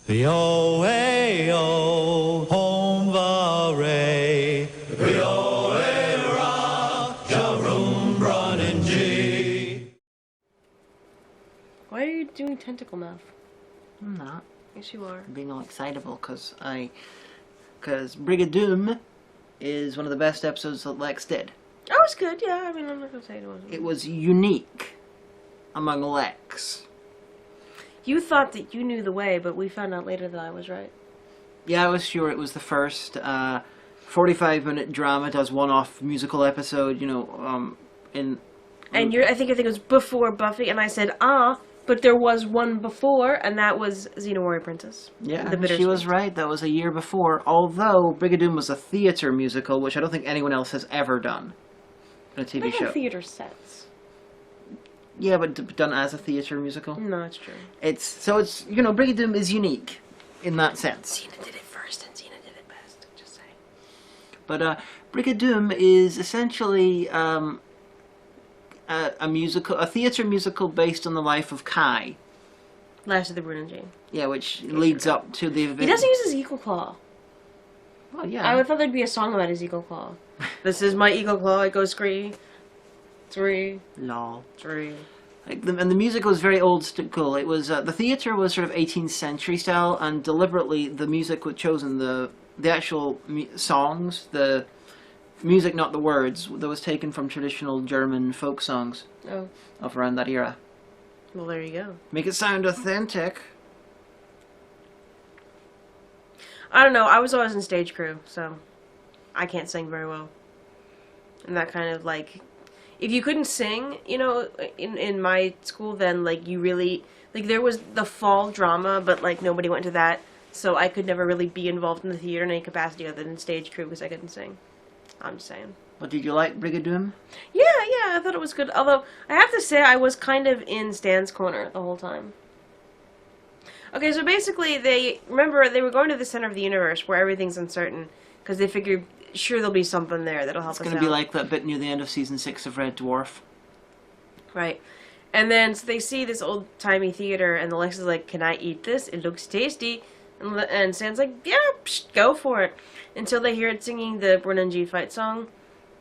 Yo-ay-yo, tomfoolery. Yo-ay-ra, Jerome running G. Why are you doing tentacle mouth? I'm not. Yes, you are. I'm being all excitable because Brigadoom is one of the best episodes that Lexx did. Oh, it's good, yeah. I mean, I'm not going to say it wasn't. It was unique among Lexx. You thought that you knew the way, but we found out later that I was right. Yeah, I was sure it was the first 45-minute drama does one-off musical episode, And I think it was before Buffy, and I said, but there was one before, and that was Xena Warrior Princess. Yeah, she was right. That was a year before, although Brigadoom was a theater musical, which I don't think anyone else has ever done in a TV show. Theater sets. Yeah, but done as a theater musical? No, it's true. It's Brigadoom is unique in that sense. Xena did it first, and Xena did it best. Just saying. But Brigadoom is essentially a theater musical based on the life of Kai. Last of the Brune and Jane. Yeah, which leads up to the event. He doesn't use his eagle claw. Well, yeah. I would thought there'd be a song about his eagle claw. This is my eagle claw. It goes 3, 3, lol. 3. And the music was very old school. It was the theater was sort of 18th century style, and deliberately the music was chosen, the actual songs, the music, not the words, that was taken from traditional German folk songs of around that era. Well, there you go. Make it sound authentic. I don't know. I was always in stage crew, so I can't sing very well. And that kind of if you couldn't sing, in my school, then you really there was the fall drama, but nobody went to that, so I could never really be involved in the theater in any capacity other than stage crew because I couldn't sing. I'm just saying. But did you like Brigadoom? Yeah, I thought it was good. Although I have to say, I was kind of in Stan's corner the whole time. Okay, so basically, they were going to the center of the universe where everything's uncertain because they figured sure there'll be something there that'll help us out. It's going to be like that bit near the end of season 6 of Red Dwarf. Right. And then so they see this old-timey theater, and Lexx is like, "Can I eat this? It looks tasty." And Stan's like, "Yeah, go for it." Until they hear it singing the Brune and G fight song,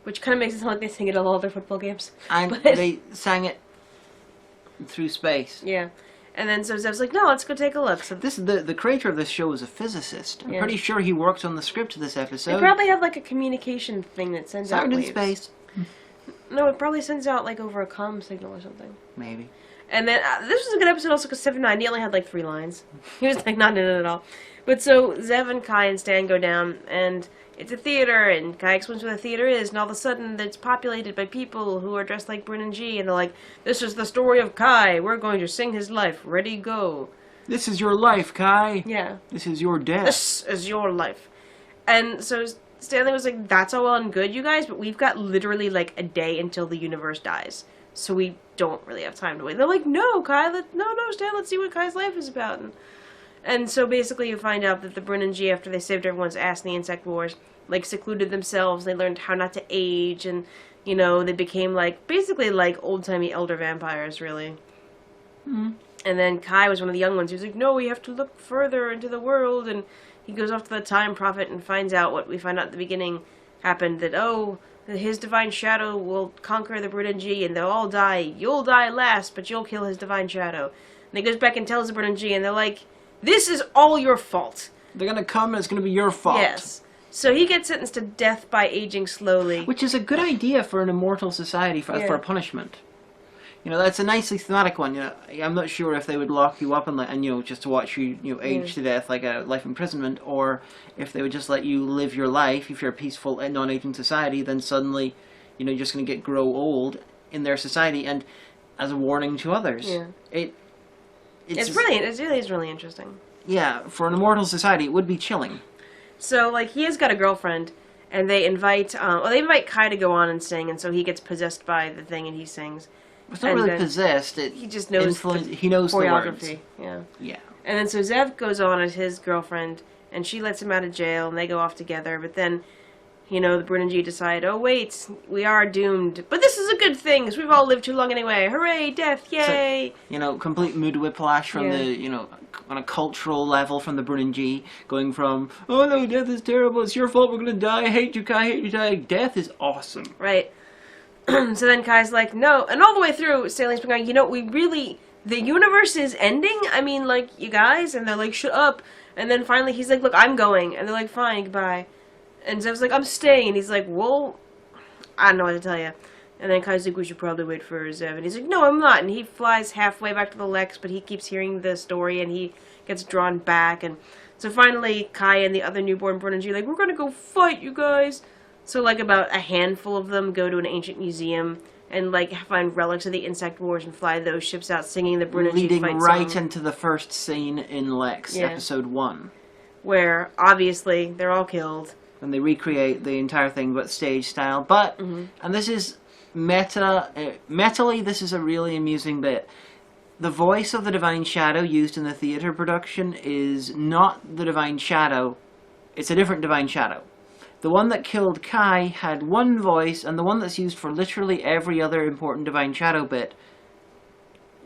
which kind of makes it sound like they sing it at all their football games. And they sang it through space. Yeah. And then so Zev's like, "No, let's go take a look." So the creator of this show is a physicist. I'm pretty sure he worked on the script of this episode. They probably have a communication thing that sends out waves. Sound in space. No, it probably sends out over a comm signal or something. Maybe. And then this was a good episode also because 7-9, he only had 3 lines. He was not in it at all. But so Zev and Kai and Stan go down, and it's a theater, and Kai explains what a theater is, and all of a sudden it's populated by people who are dressed like Brune and G, and they're like, "This is the story of Kai. We're going to sing his life. Ready, go." This is your life, Kai. Yeah. This is your death. This is your life. And so Stanley was like, "That's all well and good, you guys, but we've got literally a day until the universe dies. So we don't really have time to wait." They're like, "No, Kai, no, Stan, let's see what Kai's life is about." And so basically you find out that the Brune and G, after they saved everyone's ass in the insect wars, secluded themselves. They learned how not to age, and, they became basically old-timey elder vampires, really. Mm-hmm. And then Kai was one of the young ones. He was like, "No, we have to look further into the world," and he goes off to the Time Prophet and finds out what we find out at the beginning happened, that, his divine shadow will conquer the Brune and G, and they'll all die. You'll die last, but you'll kill his divine shadow. And he goes back and tells the Brune and G, and they're like, "This is all your fault." They're going to come, and it's going to be your fault. Yes. So he gets sentenced to death by aging slowly. Which is a good idea for an immortal society for a punishment. That's a nicely thematic one. I'm not sure if they would lock you up and just to watch you age to death like a life imprisonment, or if they would just let you live your life. If you're a peaceful non-aging society, then suddenly you're just going to grow old in their society, and as a warning to others. Yeah. It's brilliant. It really is really interesting. Yeah, for an immortal society, it would be chilling. So he has got a girlfriend, and they invite Kai to go on and sing, and so he gets possessed by the thing and he sings. It's not really possessed. He just knows he knows the words. Yeah. Yeah. And then so Zev goes on as his girlfriend, and she lets him out of jail, and they go off together. But then you know, the Brunanji decide, oh wait, we are doomed. But this is a good thing, because we've all lived too long anyway. Hooray, death, yay! So, you know, complete mood whiplash from the, you know, on a cultural level from the Brunanji, going from, oh no, death is terrible, it's your fault, we're gonna die, I hate you, Kai, I hate you, die. Death is awesome. Right. So then Kai's like, no. And all the way through, Stanley's been going, you know, we really, the universe is ending? I mean, like, you guys? And they're like, shut up. And then finally he's like, look, I'm going. And they're like, fine, goodbye. And Zev's like, I'm staying. And he's like, well, I don't know what to tell you. And then Kai's like, we should probably wait for Zev. And he's like, no, I'm not. And he flies halfway back to the Lexx, but he keeps hearing the story, and he gets drawn back. And so finally, Kai and the other newborn Brunanji are like, we're going to go fight, you guys. So, like, about a handful of them go to an ancient museum and, like, find relics of the insect wars and fly those ships out singing the Brunanji leading fight right song. into the first scene in Lexx, episode 1. Where, obviously, they're all killed. And they recreate the entire thing, but stage style. But, and this is metally, this is a really amusing bit. The voice of the Divine Shadow used in the theater production is not the Divine Shadow. It's a different Divine Shadow. The one that killed Kai had one voice, and the one that's used for literally every other important Divine Shadow bit,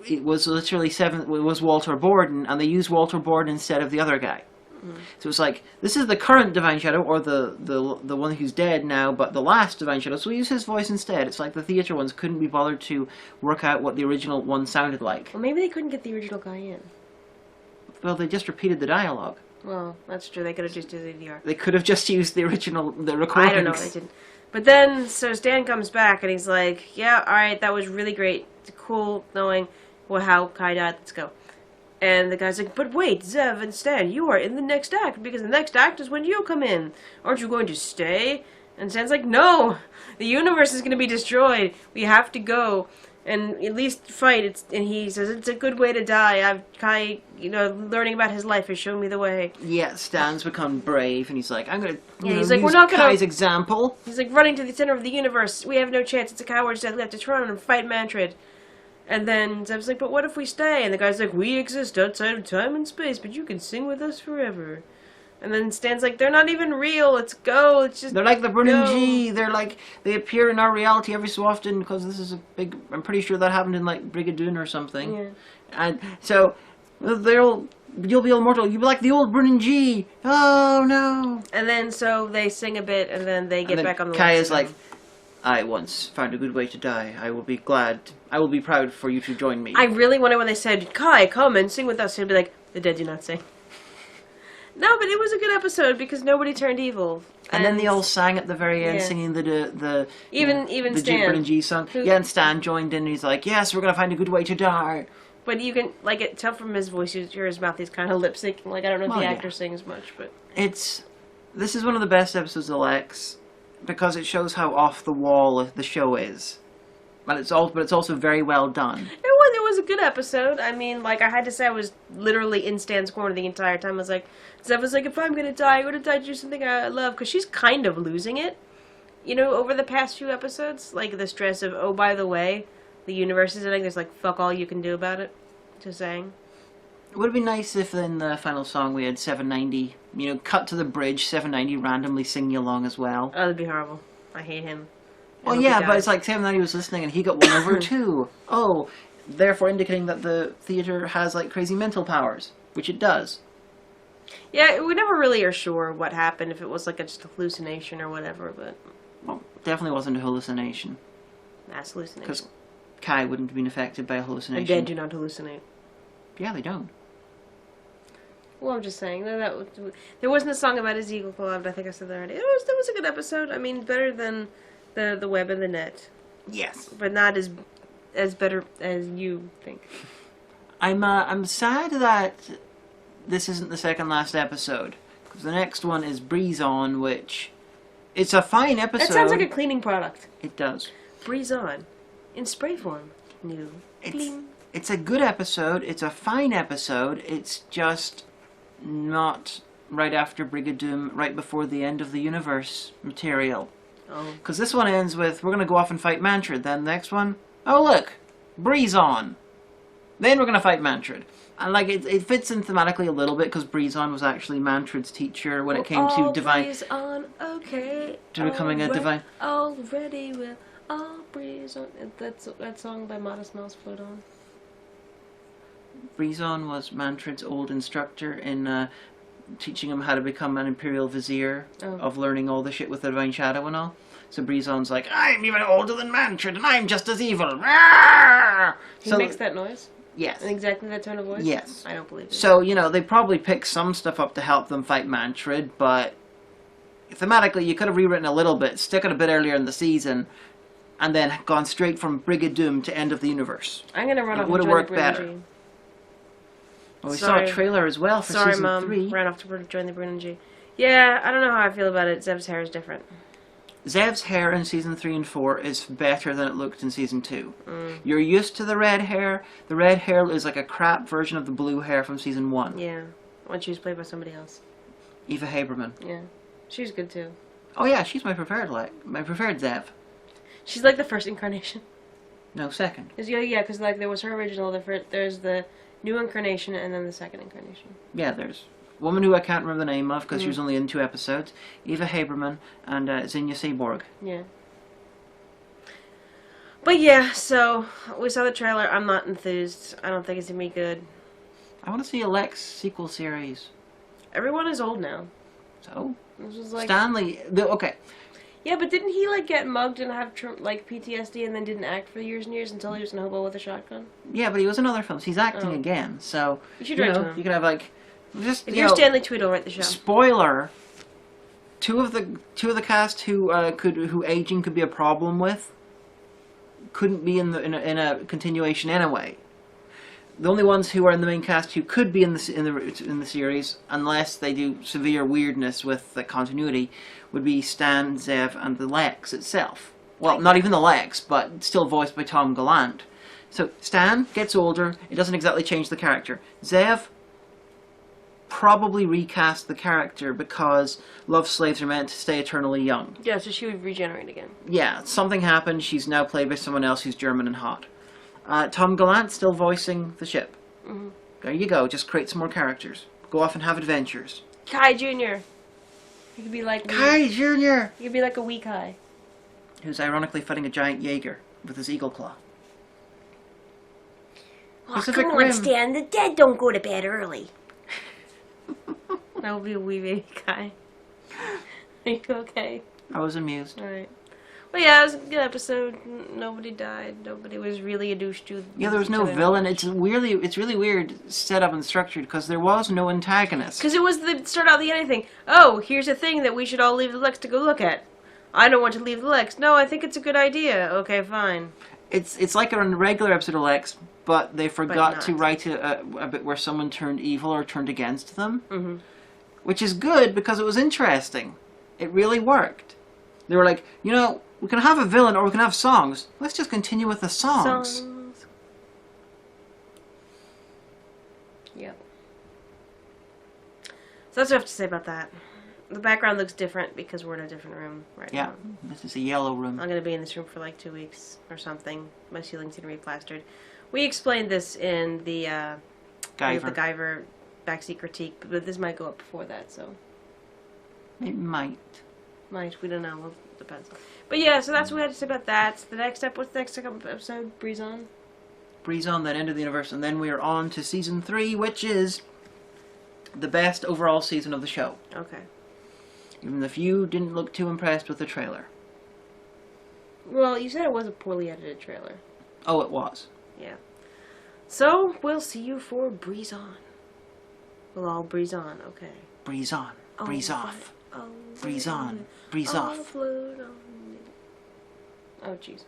it was literally it was Walter Borden, and they used Walter Borden instead of the other guy. So it's like, this is the current Divine Shadow, or the one who's dead now, but the last Divine Shadow, so we use his voice instead. It's like the theater ones couldn't be bothered to work out what the original one sounded like. Well, maybe they couldn't get the original guy in. Well, they just repeated the dialogue. Well, that's true. They could have just used the ADR. They could have just used the recordings. I don't know. They didn't. But then, so Stan comes back, and he's like, yeah, alright, that was really great. It's cool knowing how Kai died. Let's go. And the guy's like, but wait, Zev and Stan, you are in the next act, because the next act is when you come in. Aren't you going to stay? And Stan's like, no! The universe is going to be destroyed. We have to go. And at least fight. And he says, it's a good way to die. Kai, you know, learning about his life has shown me the way. Yeah, Stan's become brave, and he's like, I'm going to he's like, use we're not gonna... Kai's example. He's like, running to the center of the universe. We have no chance. It's a coward's death. We have to turn and fight Mantrid. And then Zev's like, but what if we stay? And the guy's like, we exist outside of time and space, but you can sing with us forever. And then Stan's like, they're not even real. Let's go. Let's just They're like the Brunanji. They're like, they appear in our reality every so often, because this is a big, I'm pretty sure that happened in like Brigadoom or something. Yeah. And so, you'll be immortal. You'll be like the old Brunanji. Oh no. And then so they sing a bit, and then they get back on the Kai Lexx is like, I once found a good way to die. I will be proud for you to join me. I really wonder when they said, Kai, come and sing with us. He'll be like, the dead do not sing. No, but it was a good episode because nobody turned evil. And then they all sang at the very end, singing the even Stan. Brunanji song. Yeah, and Stan joined in, and he's like, yes, we're going to find a good way to die. But you can, like, tell from his voice, you hear his mouth, he's kind of lip-syncing. Like, I don't know if the actor sings much, but... This is one of the best episodes of Lexx, because it shows how off the wall the show is. But it's also very well done. It was a good episode. I mean, like, I had to say I was literally in Stan's corner the entire time. I was like, Zev was like, if I'm going to die, I'm going to die to do something I love. Because she's kind of losing it, you know, over the past few episodes. Like, the stress of, oh, by the way, the universe is ending. There's, like, fuck all you can do about it. Just saying. It would have been nice if in the final song we had 790, you know, cut to the bridge, 790 randomly singing along as well. Oh, that'd be horrible. I hate him. Well, yeah, but it's like 790 was listening and he got 1 over 2. Oh, therefore indicating that the theater has, like, crazy mental powers, which it does. Yeah, we never really are sure what happened, if it was, like, just a hallucination or whatever, but... Well, definitely wasn't a hallucination. That's hallucination. Because Kai wouldn't have been affected by a hallucination. The dead do not hallucinate. Yeah, they don't. Well, I'm just saying, there wasn't a song about his eagle club, I think I said that already. That was a good episode. I mean, better than the web and the net. Yes. But not as better as you think. I'm sad that this isn't the second last episode, because the next one is Breeze On, which it's a fine episode. That sounds like a cleaning product. It does. Breeze On, in spray form. New. It's a good episode. It's a fine episode. It's just not right after Brigadoom, right before the end of the universe material. Oh. Because this one ends with, we're going to go off and fight Mantrid. Then the next one, oh look, Breeze On. Then we're going to fight Mantrid. And like it fits in thematically a little bit because Breezon was actually Mantrid's teacher when it came to divine. Breeze on, okay. To becoming a divine. Already will all breeze on. That's that song by Modest Mouse Float On. Breezon was Mantrid's old instructor in teaching him how to become an Imperial Vizier, of learning all the shit with the Divine Shadow and all. So Breezon's like, I'm even older than Mantrid and I'm just as evil. He makes that noise? Yes. In exactly that tone of voice? Yes. I don't believe it. So, you know, they probably picked some stuff up to help them fight Mantrid, but thematically you could have rewritten a little bit, stuck it a bit earlier in the season, and then gone straight from Brigadoom to End of the Universe. I'm going to run off would and have join the worked better. Brunji. Well, we saw a trailer as well for Sorry, season Mom. 3. Ran off to join the Brunji. Yeah, I don't know how I feel about it. Zev's hair is different. Zev's hair in season 3 and 4 is better than it looked in season 2. You're used to the red hair. The red hair is like a crap version of the blue hair from season 1. Yeah, when she was played by somebody else. Eva Haberman. Yeah, she was good too. Oh yeah, she's my preferred Zev. She's like the first incarnation. No, second. Yeah, because like there was her original. There's the new incarnation and then the second incarnation. Yeah, there's a woman who I can't remember the name of because she was only in 2 episodes. Eva Haberman and Zinnia Seaborg. Yeah. But yeah, so we saw the trailer. I'm not enthused. I don't think it's gonna be good. I want to see a Lexx sequel series. Everyone is old now. So? This was like Stanley... Okay. Yeah, but didn't he like get mugged and have like PTSD and then didn't act for years and years until he was in a hobo with a shotgun? Yeah, but he was in other films. He's acting again, so... You should write to him. You could have like... Just, if you're Stanley Tweedle, write the show. Spoiler: two of the cast who aging could be a problem with couldn't be in a continuation anyway. The only ones who are in the main cast who could be in the series, unless they do severe weirdness with the continuity, would be Stan, Zev, and the Lexx itself. Well, not even the Lexx, but still voiced by Tom Gallant. So Stan gets older. It doesn't exactly change the character. Zev probably recast the character because love slaves are meant to stay eternally young. Yeah, so she would regenerate again. Yeah, something happened. She's now played by someone else who's German and hot. Tom Gallant still voicing the ship. There you go. Just create some more characters. Go off and have adventures. Kai Jr. He could be like Kai Jr. He could be like a wee Kai. Who's ironically fighting a giant Jaeger with his eagle claw. Oh, come on, Stan. The dead don't go to bed early. That would be a wee baby Kai. Are you okay? I was amused. Alright. Well, yeah, it was a good episode. Nobody died. Nobody was really a douche to. Yeah, there was no villain. It's really weird set up and structured because there was no antagonist. Because it was the start out the anything. Oh, here's a thing that we should all leave the Lexx to go look at. I don't want to leave the Lexx. No, I think it's a good idea. Okay, fine. It's like a regular episode of Lexx, but they forgot to write a bit where someone turned evil or turned against them. Which is good because it was interesting. It really worked. They were like, you know, we can have a villain or we can have songs. Let's just continue with the songs. Yep. So that's what I have to say about that. The background looks different because we're in a different room right now. Yeah, this is a yellow room. I'm going to be in this room for like 2 weeks or something. My ceiling's going to be plastered. We explained this in the Guyver backseat critique, but this might go up before that, so. It might. We don't know. Well, depends. But yeah, so that's what we had to say about that. The next step, what's the next episode? Breeze On? Breeze On, then End of the Universe, and then we are on to season 3, which is the best overall season of the show. Okay. Even if you didn't look too impressed with the trailer. Well, you said it was a poorly edited trailer. Oh, it was. Yeah. So, we'll see you for Breeze On. We'll all breeze on, okay. Breeze on. Breeze off. Oh, breeze on. Breeze off. Float on. Oh, Jesus.